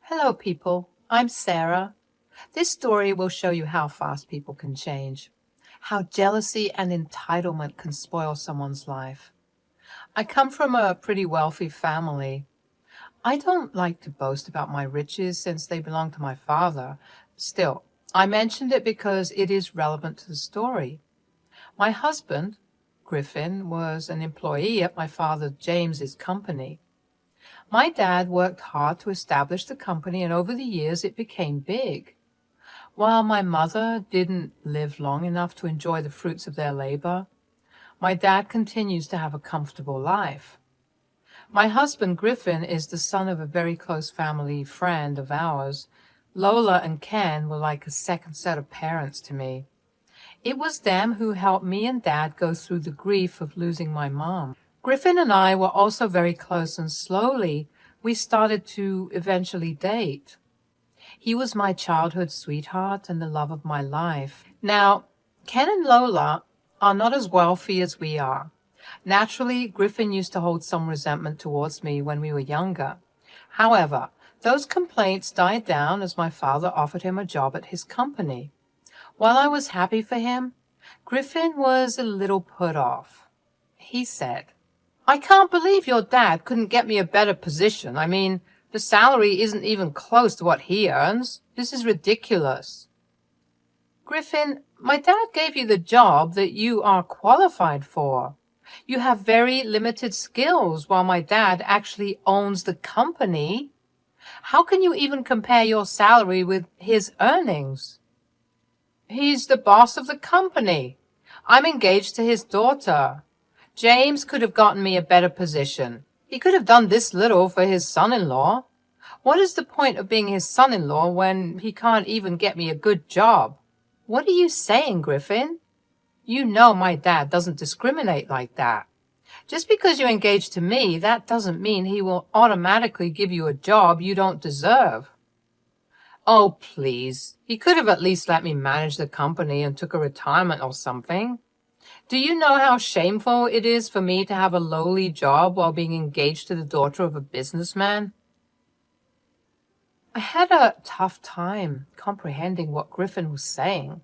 Hello, people. I'm Sarah. This story will show you how fast people can change, how jealousy and entitlement can spoil someone's life. I come from a pretty wealthy family. I don't like to boast about my riches since they belong to my father. Still, I mentioned it because it is relevant to the story. My husband, Griffin, was an employee at my father James's company. My dad worked hard to establish the company, and over the years it became big. While my mother didn't live long enough to enjoy the fruits of their labor, my dad continues to have a comfortable life. My husband, Griffin, is the son of a very close family friend of ours. Lola and Ken were like a second set of parents to me. It was them who helped me and Dad go through the grief of losing my mom. Griffin and I were also very close, and slowly we started to eventually date. He was my childhood sweetheart and the love of my life. Now, Ken and Lola are not as wealthy as we are. Naturally, Griffin used to hold some resentment towards me when we were younger. However, those complaints died down as my father offered him a job at his company. While I was happy for him, Griffin was a little put off. He said, "I can't believe your dad couldn't get me a better position. I mean, the salary isn't even close to what he earns. This is ridiculous." "Griffin, my dad gave you the job that you are qualified for. You have very limited skills while my dad actually owns the company. How can you even compare your salary with his earnings?" "He's the boss of the company. I'm engaged to his daughter. James could have gotten me a better position. He could have done this little for his son-in-law. What is the point of being his son-in-law when he can't even get me a good job?" "What are you saying, Griffin? You know my dad doesn't discriminate like that. Just because you're engaged to me, that doesn't mean he will automatically give you a job you don't deserve." "Oh, please. He could have at least let me manage the company and took a retirement or something. Do you know how shameful it is for me to have a lowly job while being engaged to the daughter of a businessman?" I had a tough time comprehending what Griffin was saying.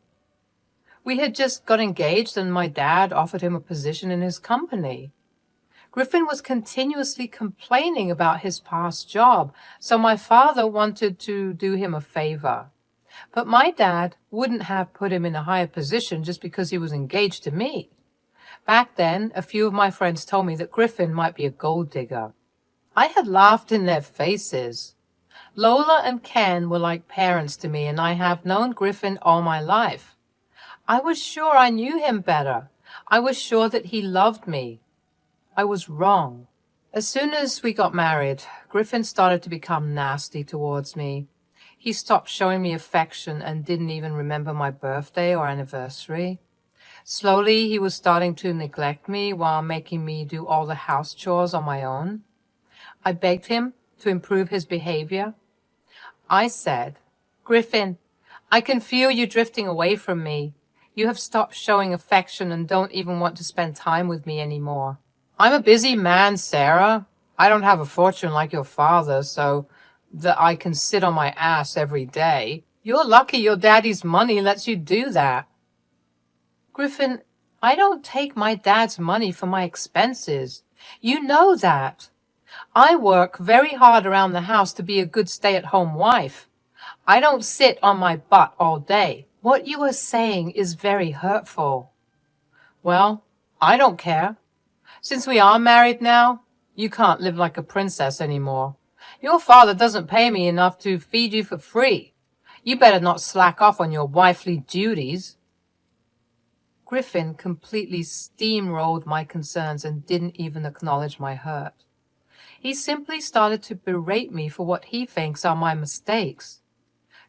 We had just got engaged and my dad offered him a position in his company. Griffin was continuously complaining about his past job, so my father wanted to do him a favor. But my dad wouldn't have put him in a higher position just because he was engaged to me. Back then, a few of my friends told me that Griffin might be a gold digger. I had laughed in their faces. Lola and Ken were like parents to me, and I have known Griffin all my life. I was sure I knew him better. I was sure that he loved me. I was wrong. As soon as we got married, Griffin started to become nasty towards me. He stopped showing me affection and didn't even remember my birthday or anniversary. Slowly, he was starting to neglect me while making me do all the house chores on my own. I begged him to improve his behavior. I said, "Griffin, I can feel you drifting away from me. You have stopped showing affection and don't even want to spend time with me anymore. I'm a busy man, Sarah. I don't have a fortune like your father, so that I can sit on my ass every day. You're lucky your daddy's money lets you do that." "Griffin, I don't take my dad's money for my expenses. You know that. I work very hard around the house to be a good stay-at-home wife. I don't sit on my butt all day. What you are saying is very hurtful." "Well, I don't care. Since we are married now, you can't live like a princess anymore. Your father doesn't pay me enough to feed you for free. You better not slack off on your wifely duties." Griffin completely steamrolled my concerns and didn't even acknowledge my hurt. He simply started to berate me for what he thinks are my mistakes.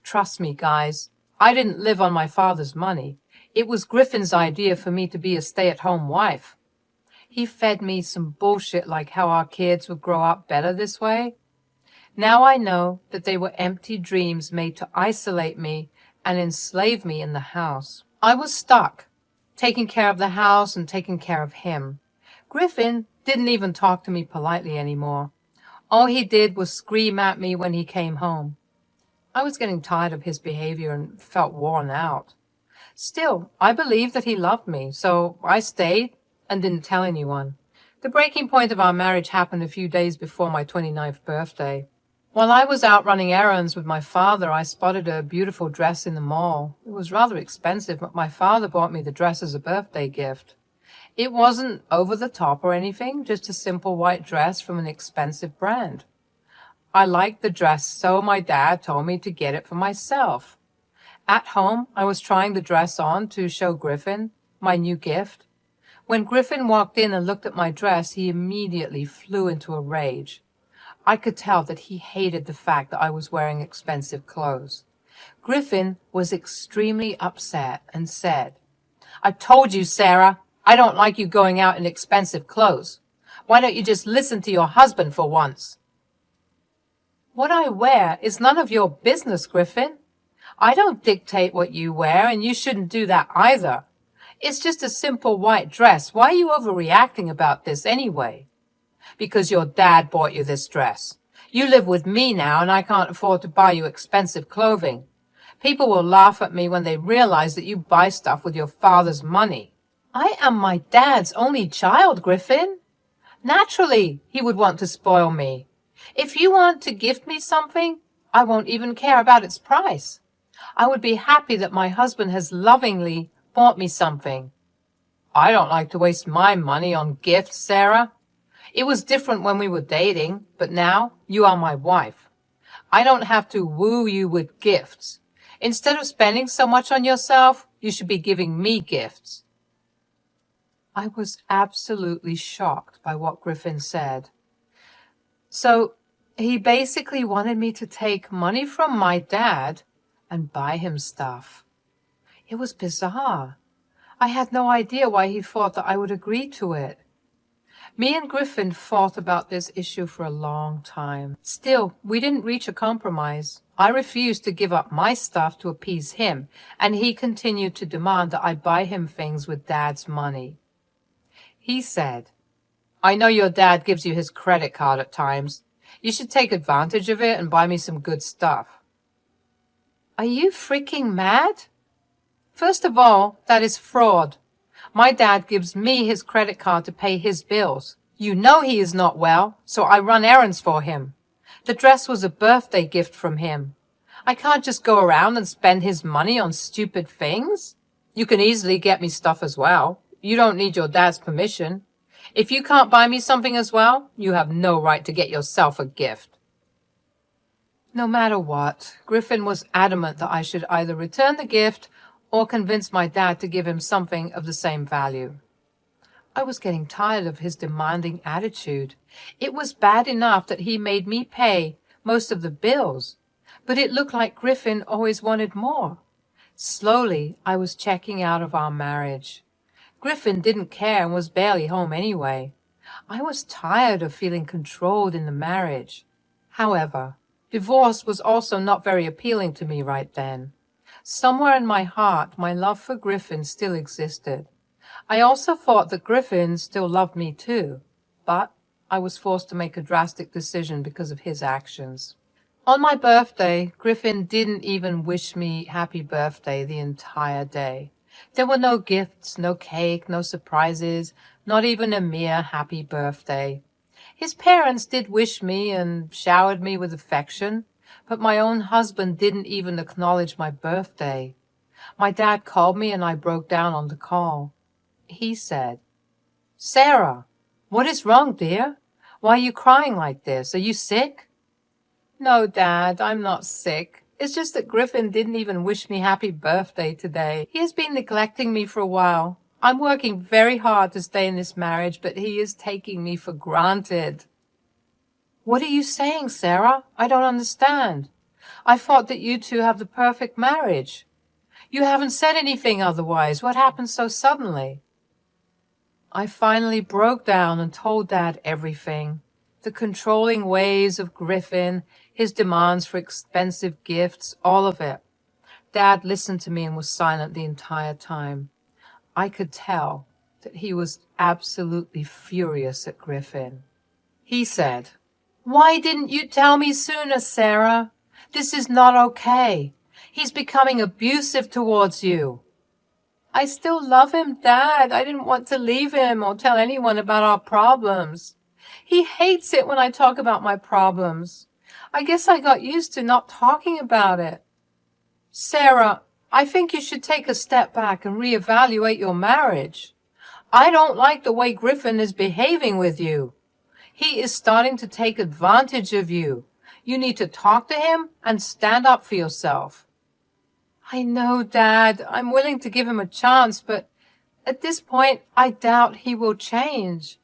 Trust me, guys, I didn't live on my father's money. It was Griffin's idea for me to be a stay-at-home wife. He fed me some bullshit like how our kids would grow up better this way. Now I know that they were empty dreams made to isolate me and enslave me in the house. I was stuck, taking care of the house and taking care of him. Griffin didn't even talk to me politely anymore. All he did was scream at me when he came home. I was getting tired of his behavior and felt worn out. Still, I believed that he loved me, so I stayed and didn't tell anyone. The breaking point of our marriage happened a few days before my 29th birthday. While I was out running errands with my father, I spotted a beautiful dress in the mall. It was rather expensive, but my father bought me the dress as a birthday gift. It wasn't over the top or anything, just a simple white dress from an expensive brand. I liked the dress, so my dad told me to get it for myself. At home, I was trying the dress on to show Griffin my new gift. When Griffin walked in and looked at my dress, he immediately flew into a rage. I could tell that he hated the fact that I was wearing expensive clothes. Griffin was extremely upset and said, "I told you, Sarah, I don't like you going out in expensive clothes. Why don't you just listen to your husband for once?" "What I wear is none of your business, Griffin. I don't dictate what you wear, and you shouldn't do that either. It's just a simple white dress. Why are you overreacting about this anyway?" "Because your dad bought you this dress. You live with me now, and I can't afford to buy you expensive clothing. People will laugh at me when they realize that you buy stuff with your father's money." "I am my dad's only child, Griffin. Naturally, he would want to spoil me. If you want to gift me something, I won't even care about its price. I would be happy that my husband has lovingly bought me something." "I don't like to waste my money on gifts, Sarah. It was different when we were dating, but now you are my wife. I don't have to woo you with gifts. Instead of spending so much on yourself, you should be giving me gifts." I was absolutely shocked by what Griffin said. So he basically wanted me to take money from my dad and buy him stuff. It was bizarre. I had no idea why he thought that I would agree to it. Me and Griffin fought about this issue for a long time. Still, we didn't reach a compromise. I refused to give up my stuff to appease him, and he continued to demand that I buy him things with Dad's money. He said, "I know your dad gives you his credit card at times. You should take advantage of it and buy me some good stuff." Are you freaking mad? First of all, that is fraud. My dad gives me his credit card to pay his bills. You know he is not well, so I run errands for him. The dress was a birthday gift from him. I can't just go around and spend his money on stupid things. You can easily get me stuff as well. You don't need your dad's permission. If you can't buy me something as well, you have no right to get yourself a gift. No matter what, Griffin was adamant that I should either return the gift or convince my dad to give him something of the same value. I was getting tired of his demanding attitude. It was bad enough that he made me pay most of the bills, but it looked like Griffin always wanted more. Slowly, I was checking out of our marriage. Griffin didn't care and was barely home anyway. I was tired of feeling controlled in the marriage. However, divorce was also not very appealing to me right then. Somewhere in my heart, my love for Griffin still existed. I also thought that Griffin still loved me too, but I was forced to make a drastic decision because of his actions. On my birthday, Griffin didn't even wish me happy birthday the entire day. There were no gifts, no cake, no surprises, not even a mere happy birthday. His parents did wish me and showered me with affection, but my own husband didn't even acknowledge my birthday. My dad called me and I broke down on the call. He said, "Sarah, what is wrong, dear? Why are you crying like this? Are you sick?" "No, Dad, I'm not sick. It's just that Griffin didn't even wish me happy birthday today. He has been neglecting me for a while. I'm working very hard to stay in this marriage, but he is taking me for granted." "What are you saying, Sarah? I don't understand. I thought that you two have the perfect marriage. You haven't said anything otherwise. What happened so suddenly?" I finally broke down and told Dad everything. The controlling ways of Griffin, his demands for expensive gifts, all of it. Dad listened to me and was silent the entire time. I could tell that he was absolutely furious at Griffin. He said, "Why didn't you tell me sooner, Sarah? This is not okay. He's becoming abusive towards you. I still love him, Dad. I didn't want to leave him or tell anyone about our problems. He hates it when I talk about my problems. I guess I got used to not talking about it. Sarah, I think you should take a step back and reevaluate your marriage. I don't like the way Griffin is behaving with you. He is starting to take advantage of you. You need to talk to him and stand up for yourself. I know, Dad. I'm willing to give him a chance, but at this point, I doubt he will change.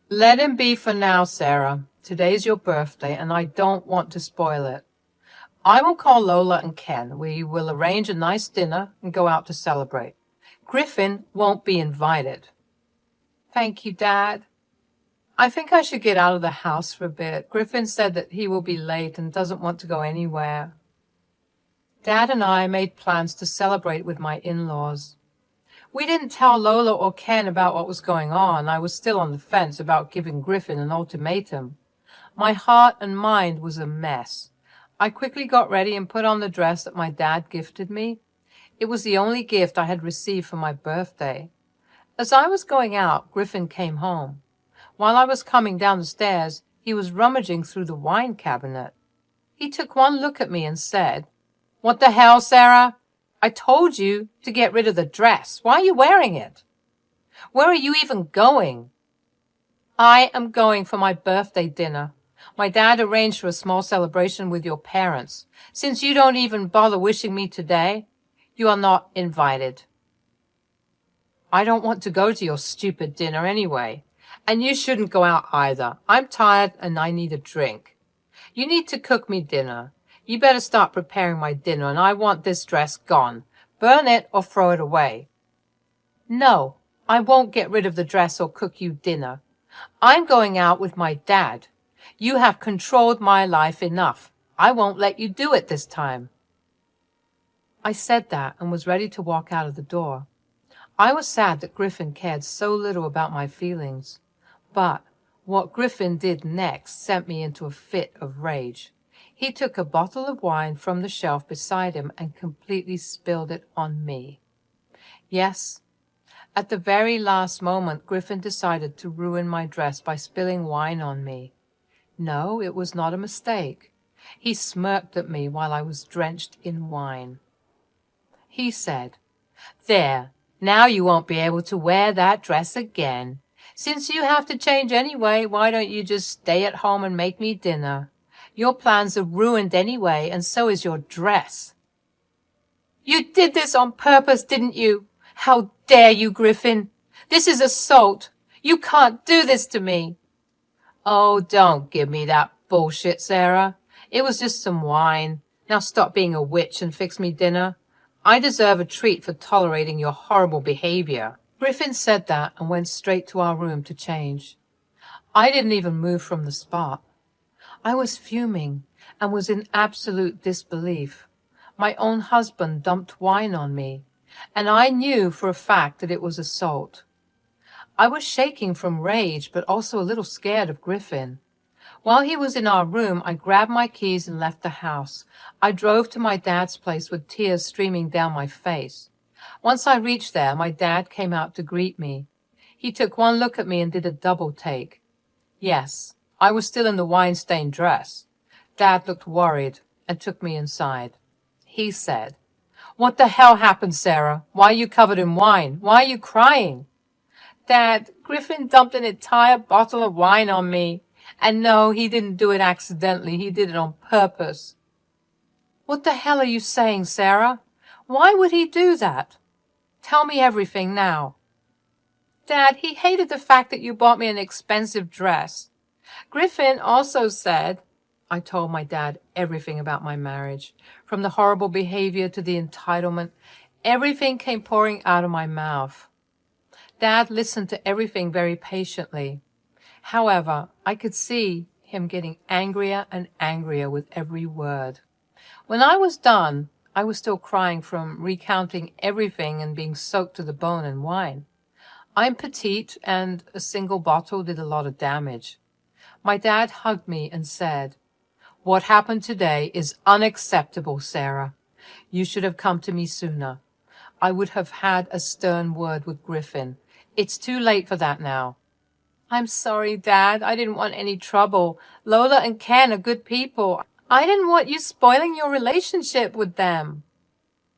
Let him be for now, Sarah. Today's your birthday, and I don't want to spoil it. I will call Lola and Ken. We will arrange a nice dinner and go out to celebrate. Griffin won't be invited. Thank you, Dad. I think I should get out of the house for a bit. Griffin said that he will be late and doesn't want to go anywhere. Dad and I made plans to celebrate with my in-laws. We didn't tell Lola or Ken about what was going on. I was still on the fence about giving Griffin an ultimatum. My heart and mind was a mess. I quickly got ready and put on the dress that my dad gifted me. It was the only gift I had received for my birthday. As I was going out, Griffin came home. While I was coming down the stairs, he was rummaging through the wine cabinet. He took one look at me and said, "What the hell, Sarah? I told you to get rid of the dress. Why are you wearing it? Where are you even going?" "I am going for my birthday dinner. My dad arranged for a small celebration with your parents. Since you don't even bother wishing me today, you are not invited." "I don't want to go to your stupid dinner anyway. And you shouldn't go out either. I'm tired and I need a drink. You need to cook me dinner. You better start preparing my dinner, and I want this dress gone. Burn it or throw it away." "No, I won't get rid of the dress or cook you dinner. I'm going out with my dad. You have controlled my life enough. I won't let you do it this time." I said that and was ready to walk out of the door. I was sad that Griffin cared so little about my feelings. But what Griffin did next sent me into a fit of rage. He took a bottle of wine from the shelf beside him and completely spilled it on me. Yes, at the very last moment, Griffin decided to ruin my dress by spilling wine on me. No, it was not a mistake. He smirked at me while I was drenched in wine. He said, "There, now you won't be able to wear that dress again. Since you have to change anyway, why don't you just stay at home and make me dinner? Your plans are ruined anyway, and so is your dress." "You did this on purpose, didn't you? How dare you, Griffin? This is assault. You can't do this to me." "Oh, don't give me that bullshit, Sarah. It was just some wine. Now stop being a witch and fix me dinner. I deserve a treat for tolerating your horrible behavior." Griffin said that and went straight to our room to change. I didn't even move from the spot. I was fuming and was in absolute disbelief. My own husband dumped wine on me, and I knew for a fact that it was assault. I was shaking from rage, but also a little scared of Griffin. While he was in our room, I grabbed my keys and left the house. I drove to my dad's place with tears streaming down my face. Once I reached there, my dad came out to greet me. He took one look at me and did a double take. Yes, I was still in the wine-stained dress. Dad looked worried and took me inside. He said, "What the hell happened, Sarah? Why are you covered in wine? Why are you crying?" "Dad, Griffin dumped an entire bottle of wine on me. And no, he didn't do it accidentally. He did it on purpose." "What the hell are you saying, Sarah? Why would he do that? Tell me everything now." "Dad, he hated the fact that you bought me an expensive dress. Griffin also said—" I told my dad everything about my marriage, from the horrible behavior to the entitlement. Everything came pouring out of my mouth. Dad listened to everything very patiently. However, I could see him getting angrier and angrier with every word. When I was done, I was still crying from recounting everything and being soaked to the bone in wine. I'm petite, and a single bottle did a lot of damage. My dad hugged me and said, What happened today is unacceptable, Sarah. You should have come to me sooner. I would have had a stern word with Griffin. It's too late for that now. I'm sorry, Dad. I didn't want any trouble. Lola and Ken are good people. I didn't want you spoiling your relationship with them.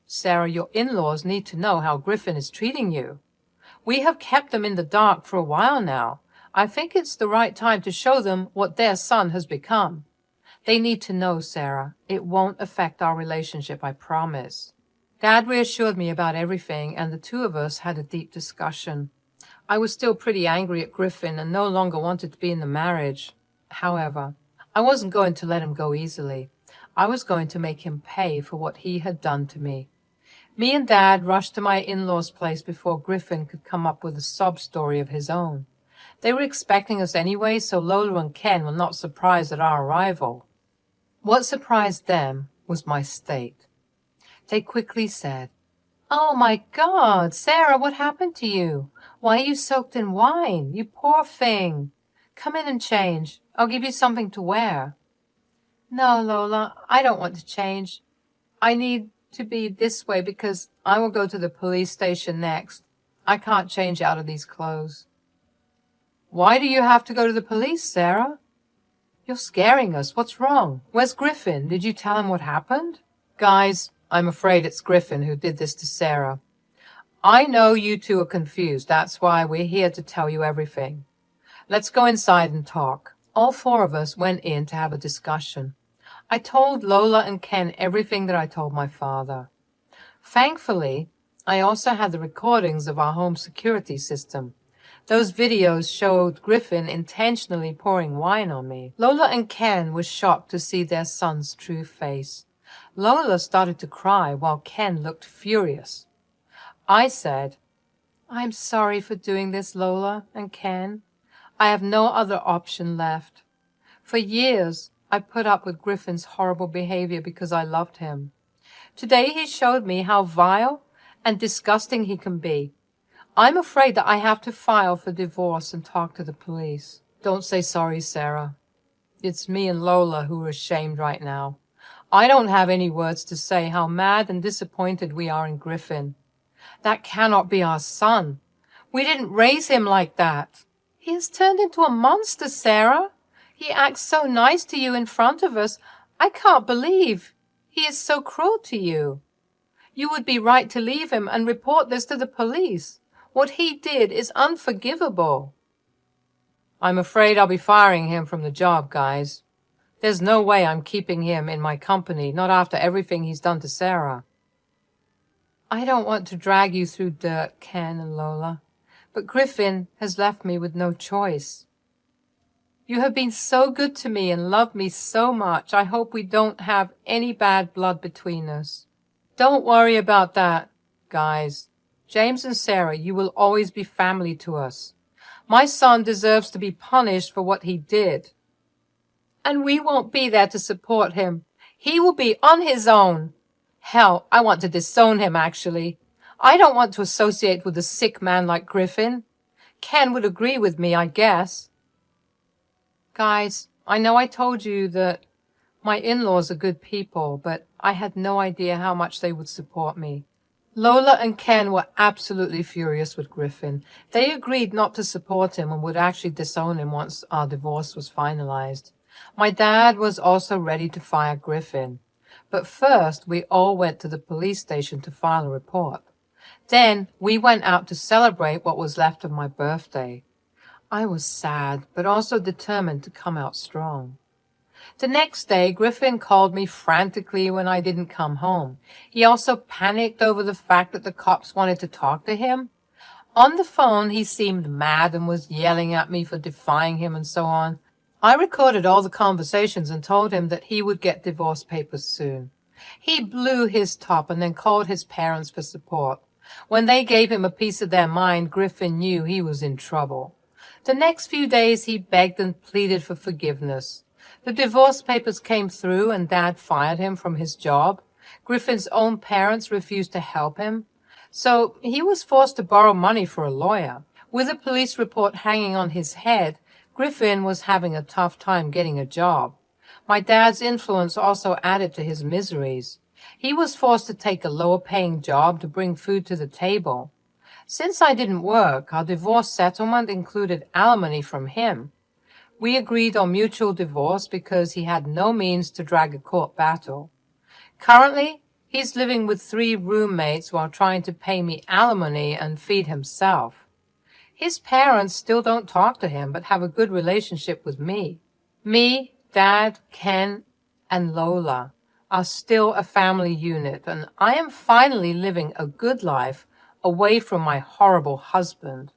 Sarah, your in-laws need to know how Griffin is treating you. We have kept them in the dark for a while now. I think it's the right time to show them what their son has become. They need to know, Sarah. It won't affect our relationship, I promise. Dad reassured me about everything, and the two of us had a deep discussion. I was still pretty angry at Griffin and no longer wanted to be in the marriage. However, I wasn't going to let him go easily. I was going to make him pay for what he had done to me. Me and Dad rushed to my in-laws' place before Griffin could come up with a sob story of his own. They were expecting us anyway, so Lola and Ken were not surprised at our arrival. What surprised them was my state. They quickly said, "Oh my God, Sarah, what happened to you? Why are you soaked in wine? You poor thing. Come in and change. I'll give you something to wear." "No, Lola, I don't want to change. I need to be this way because I will go to the police station next. I can't change out of these clothes." "Why do you have to go to the police, Sarah?" "You're scaring us. What's wrong? Where's Griffin? Did you tell him what happened?" "Guys, I'm afraid it's Griffin who did this to Sarah. I know you two are confused. That's why we're here to tell you everything. Let's go inside and talk." All four of us went in to have a discussion. I told Lola and Ken everything that I told my father. Thankfully, I also had the recordings of our home security system. Those videos showed Griffin intentionally pouring wine on me. Lola and Ken were shocked to see their son's true face. Lola started to cry while Ken looked furious. I said, "I'm sorry for doing this, Lola and Ken. I have no other option left. For years, I put up with Griffin's horrible behavior because I loved him. Today he showed me how vile and disgusting he can be. I'm afraid that I have to file for divorce and talk to the police." "Don't say sorry, Sarah. It's me and Lola who are ashamed right now. I don't have any words to say how mad and disappointed we are in Griffin. That cannot be our son. We didn't raise him like that. He has turned into a monster, Sarah. He acts so nice to you in front of us. I can't believe he is so cruel to you. You would be right to leave him and report this to the police. What he did is unforgivable." "I'm afraid I'll be firing him from the job, guys. There's no way I'm keeping him in my company, not after everything he's done to Sarah." "I don't want to drag you through dirt, Ken and Lola, but Griffin has left me with no choice. You have been so good to me and loved me so much. I hope we don't have any bad blood between us." "Don't worry about that, guys. James and Sarah, you will always be family to us. My son deserves to be punished for what he did. And we won't be there to support him. He will be on his own. Hell, I want to disown him, actually. I don't want to associate with a sick man like Griffin. Ken would agree with me, I guess." "Guys, I know I told you that my in-laws are good people, but I had no idea how much they would support me." Lola and Ken were absolutely furious with Griffin. They agreed not to support him and would actually disown him once our divorce was finalized. My dad was also ready to fire Griffin. But first, we all went to the police station to file a report. Then we went out to celebrate what was left of my birthday. I was sad, but also determined to come out strong. The next day, Griffin called me frantically when I didn't come home. He also panicked over the fact that the cops wanted to talk to him. On the phone, he seemed mad and was yelling at me for defying him and so on. I recorded all the conversations and told him that he would get divorce papers soon. He blew his top and then called his parents for support. When they gave him a piece of their mind, Griffin knew he was in trouble. The next few days, he begged and pleaded for forgiveness. The divorce papers came through and Dad fired him from his job. Griffin's own parents refused to help him. So he was forced to borrow money for a lawyer. With a police report hanging on his head, Griffin was having a tough time getting a job. My dad's influence also added to his miseries. He was forced to take a lower-paying job to bring food to the table. Since I didn't work, our divorce settlement included alimony from him. We agreed on mutual divorce because he had no means to drag a court battle. Currently, he's living with 3 roommates while trying to pay me alimony and feed himself. His parents still don't talk to him but have a good relationship with me. Me, Dad, Ken, and Lola are still a family unit, and I am finally living a good life away from my horrible husband.